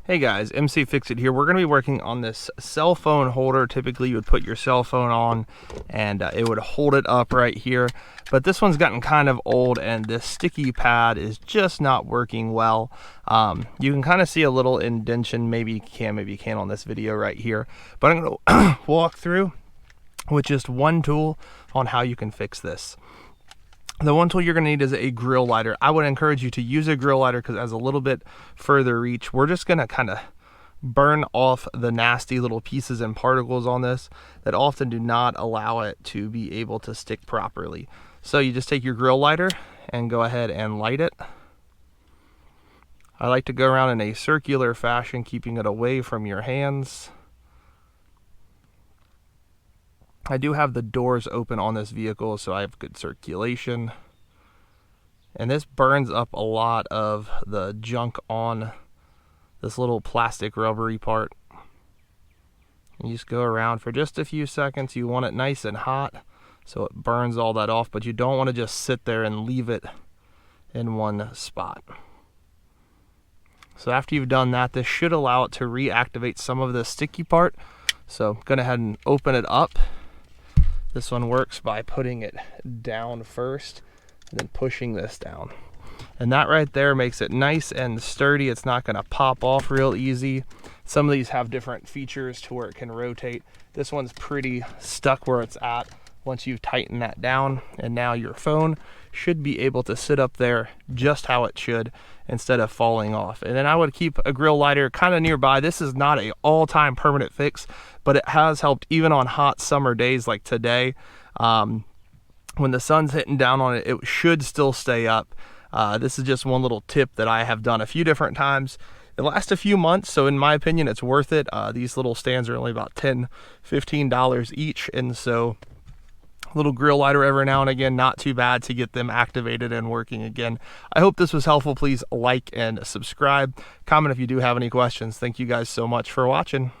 Hey guys, mcfixit here. We're going to be working on this cell phone holder. Typically you would put your cell phone on and it would hold it up right here. But this one's gotten kind of old and this sticky pad is just not working well. You can kind of see a little indentation, maybe you can on this video right here. But I'm going to walk through with just one tool on how you can fix this. The one tool you're going to need is a grill lighter. I would encourage you to use a grill lighter because it has a little bit further reach. We're just going to kind of burn off the nasty little pieces and particles on this that often do not allow it to be able to stick properly. So you just take your grill lighter and go ahead and light it. I like to go around in a circular fashion, keeping it away from your hands. I do have the doors open on this vehicle, so I have good circulation. And this burns up a lot of the junk on this little plastic rubbery part. You just go around for just a few seconds. You want it nice and hot so it burns all that off, but you don't want to just sit there and leave it in one spot. So after you've done that, this should allow it to reactivate some of the sticky part. So I'm going to go ahead and open it up. This one works by putting it down first and then pushing this down. And that right there makes it nice and sturdy. It's not going to pop off real easy. Some of these have different features to where it can rotate. This one's pretty stuck where it's at once you've tightened that down. And now your phone should be able to sit up there just how it should instead of falling off. And then I would keep a grill lighter kind of nearby. This is not an all-time permanent fix, but it has helped even on hot summer days like today. When the sun's hitting down on it, it should still stay up. This is just one little tip that I have done a few different times. It lasts a few months, so in my opinion, it's worth it. These little stands are only about $10, $15 each, and so little grill lighter every now and again, not too bad to get them activated and working again. I hope this was helpful. Please like and subscribe. Comment if you do have any questions. Thank you guys so much for watching.